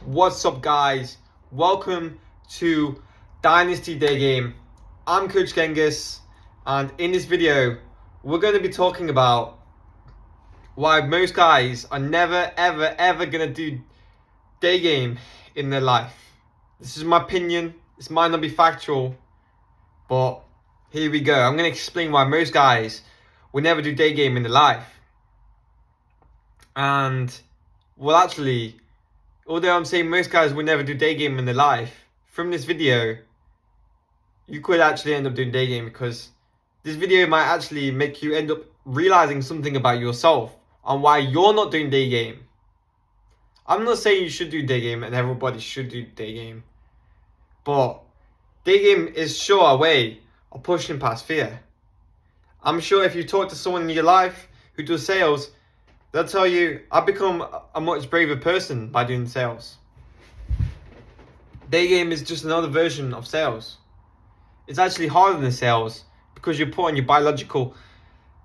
What's up, guys? Welcome to Dynasty Day Game. I'm Coach Genghis, and in this video, we're going to be talking about why most guys are never, ever going to do day game in their life. This is my opinion. This might not be factual, but here we go. I'm going to explain why most guys will never do day game in their life. And, well, actually, although I'm saying most guys will never do day game in their life, from this video, you could actually end up doing day game, because this video might actually make you end up realizing something about yourself on why you're not doing day game. I'm not saying you should do day game and everybody should do day game, but day game is sure a way of pushing past fear. I'm sure if you talk to someone in your life who does sales, they'll tell you, I've become a much braver person by doing sales. Day game is just another version of sales. It's actually harder than sales because you're putting your biological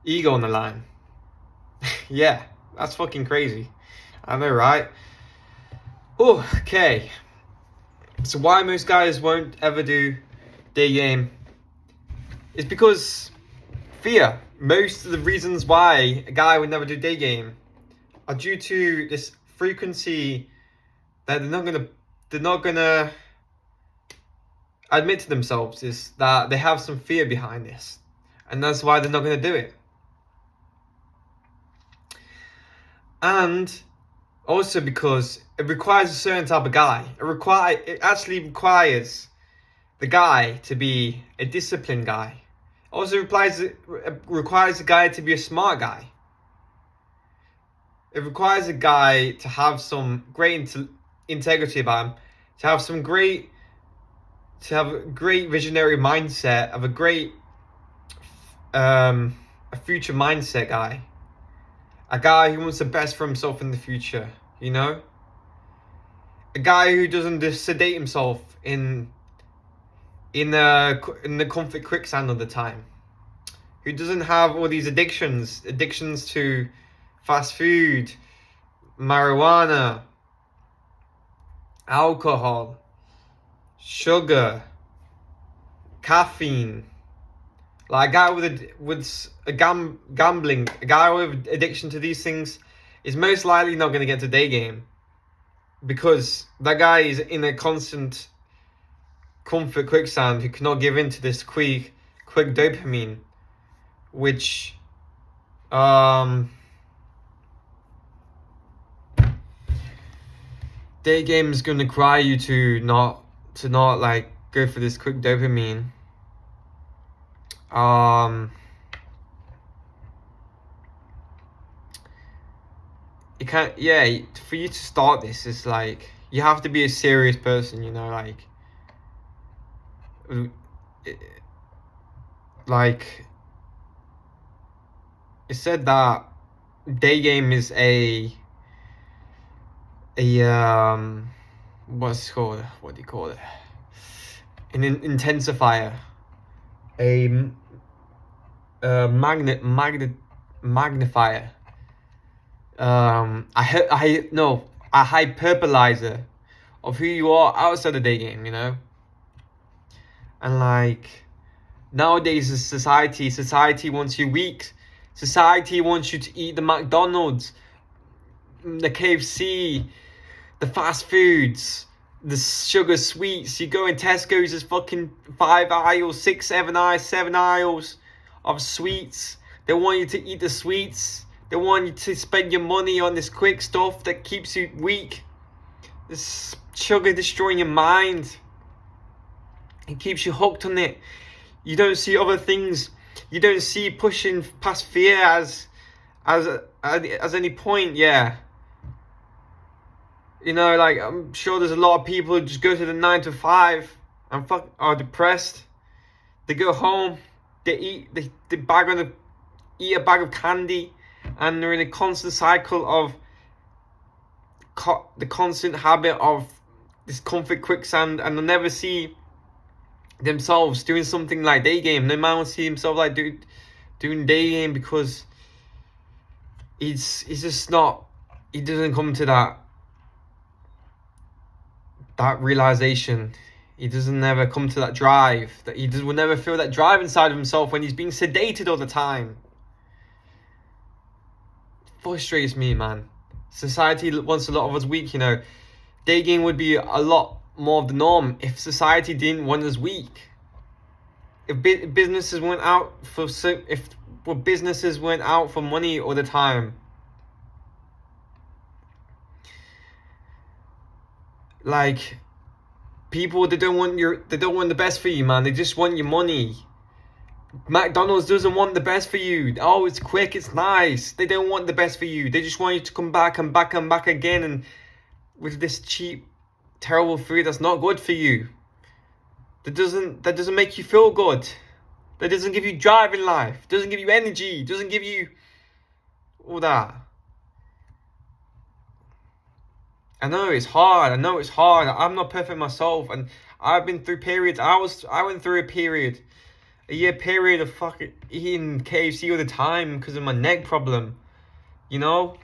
ego on the line. Yeah, that's fucking crazy. I know, right? Oh, okay. So why most guys won't ever do day game is because fear. Most of the reasons why a guy would never do day game are due to this frequency that they're not gonna admit to themselves, is that they have some fear behind this, and that's why they're not gonna do it. And also because it requires a certain type of guy. It actually requires the guy to be a disciplined guy. Also requires a guy to be a smart guy. It requires a guy to have some great integrity about him, to have a great visionary mindset, of a great a future mindset guy. A guy who wants the best for himself in the future, you know? A guy who doesn't just sedate himself in the comfort quicksand all the time. Who doesn't have all these addictions to fast food, marijuana, alcohol, sugar, caffeine. Like a guy gambling, a guy with addiction to these things is most likely not going to get to day game, because that guy is in a constant comfort quicksand who cannot give in to this quick dopamine, which day game is going to require you to not like go for this quick dopamine. It can't, yeah, for you to start this, it's like you have to be a serious person, you know, like it said that day game is a what's it called? What do you call it? An intensifier, a magnifier, a hyperbolizer of who you are outside the day game, you know. And like nowadays, society wants you weak. Society wants you to eat the McDonald's, the KFC, the fast foods, the sugar sweets. You go in Tesco's, there's fucking 5 aisles, 6, 7 aisles of sweets. They want you to eat the sweets. They want you to spend your money on this quick stuff that keeps you weak. This sugar destroying your mind. It keeps you hooked on it. You don't see other things. You don't see pushing past fear as any point. Yeah. You know, like, I'm sure there's a lot of people who just go to the 9 to 5 and are depressed. They go home, they eat a bag of candy, and they're in a constant cycle of the constant habit of this comfort quicksand, and they'll never see themselves doing something like day game. No man will see himself like doing day game, because he's just not. He doesn't come to that that realization. He doesn't never come to that drive. That he will never feel that drive inside of himself when he's being sedated all the time. It frustrates me, man. Society wants a lot of us weak, you know. Daygame would be a lot more of the norm if society didn't want us weak. If businesses went out businesses went out for money all the time. Like, people, they don't want the best for you, man. They just want your money. McDonald's doesn't want the best for you. Oh, it's quick, it's nice. They don't want the best for you. They just want you to come back and back and back again, and with this cheap, terrible food that's not good for you. That doesn't make you feel good. That doesn't give you drive in life. Doesn't give you energy. Doesn't give you all that. I know it's hard. I'm not perfect myself, and I've been through periods. I went through a year period of fucking eating KFC all the time because of my neck problem. You know,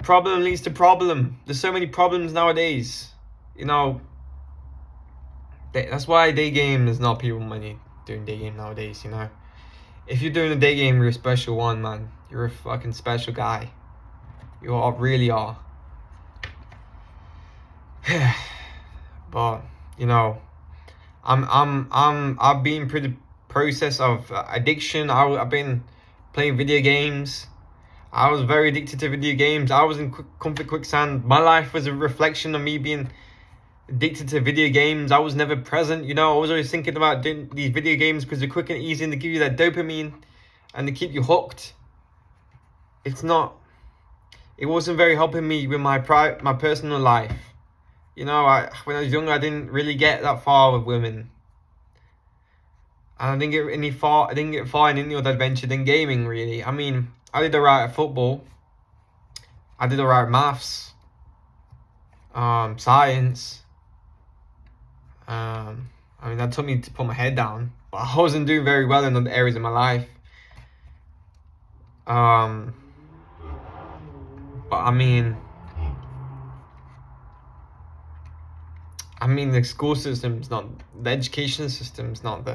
problem leads to problem. There's so many problems nowadays. You know, that's why Daygame is not people money doing Daygame nowadays. You know, if you're doing a Daygame, you're a special one, man. You're a fucking special guy. You all really are. But you know, I've been through the process of addiction. I've been playing video games. I was very addicted to video games. I was in comfort quicksand. My life was a reflection of me being addicted to video games. I was never present, you know. I was always thinking about doing these video games because they're quick and easy and they give you that dopamine and they keep you hooked. It wasn't very helping me with my personal life. You know, when I was younger, I didn't really get that far with women. And I didn't get far in any other adventure than gaming, really. I mean, I did alright at football. I did alright at maths. Science. I mean, that took me to put my head down. But I wasn't doing very well in other areas of my life. But I mean, the school system's not, the education system's not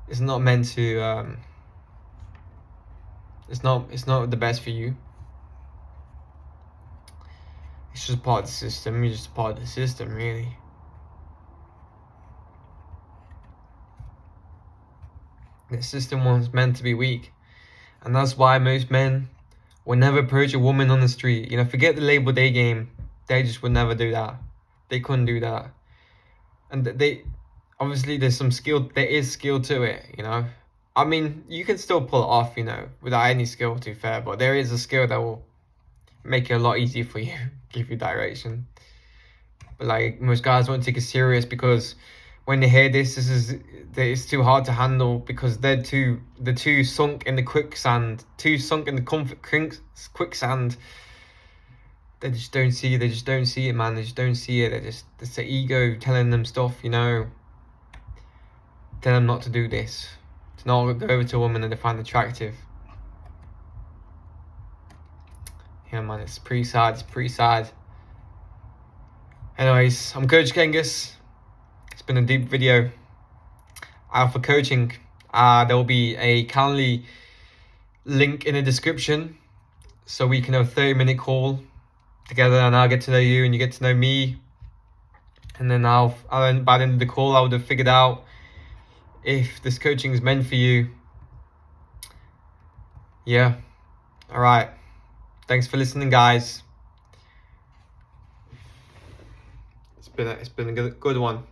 it's not meant to, it's not the best for you. It's just part of the system. You're just part of the system, really. The system was meant to be weak. And that's why most men will never approach a woman on the street. You know, forget the label Daygame. They just would never do that. They couldn't do that. And obviously there is skill to it, you know. I mean, you can still pull it off, you know, without any skill, to be fair. But there is a skill that will make it a lot easier for you, give you direction. But like, most guys won't take it serious because when they hear this it's too hard to handle because they're too sunk in the quicksand, quicksand. They just don't see it, man. They just don't see it. It's the ego telling them stuff, you know. Tell them not to do this. To not go over to a woman that they find attractive. Yeah, man, it's pretty sad. Anyways, I'm Coach Genghis. It's been a deep video. For coaching, there will be a Calendly link in the description, so we can have a 30-minute call together, and I'll get to know you and you get to know me, and then by the end of the call I would have figured out if this coaching is meant for you. Yeah. All right. Thanks for listening, guys. It's been a good one.